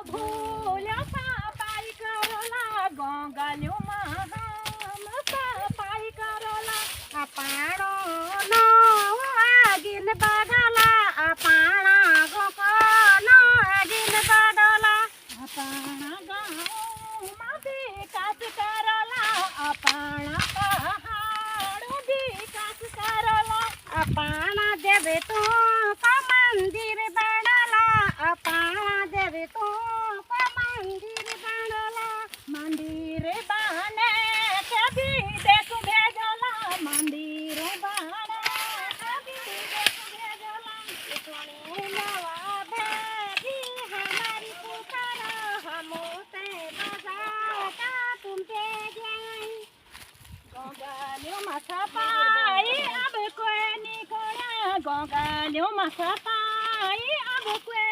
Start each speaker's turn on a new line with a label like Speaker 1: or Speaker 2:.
Speaker 1: ભૂલ્યા સપાઈ કરોલા ગોંગલ્યો મહામ સપાઈ કરોલા આ પાણો નો આગિન બગલા આ પાણા ગોકનો આગિન બગલા આ પાણા ગાઉમાં વિકાસ કરોલા આ પાણા પહાડો વિકાસ કરોલા આ પાણા દેવે તો મંદિર બનલા આ પાણા દેવે તો મંદિર બનલા મંદિર બને કભી દેખ ભેજલા મંદિર બને કભી દેખ ભેજલા ઇતને નવા બેજી હમારી પુકારા હમો તે બજાતા તુમ તે જાઈ ગોંગલ્યો મસપાઈ અબ કોઈ ની કોયા ગોંગલ્યો મસપાઈ અબ કોઈ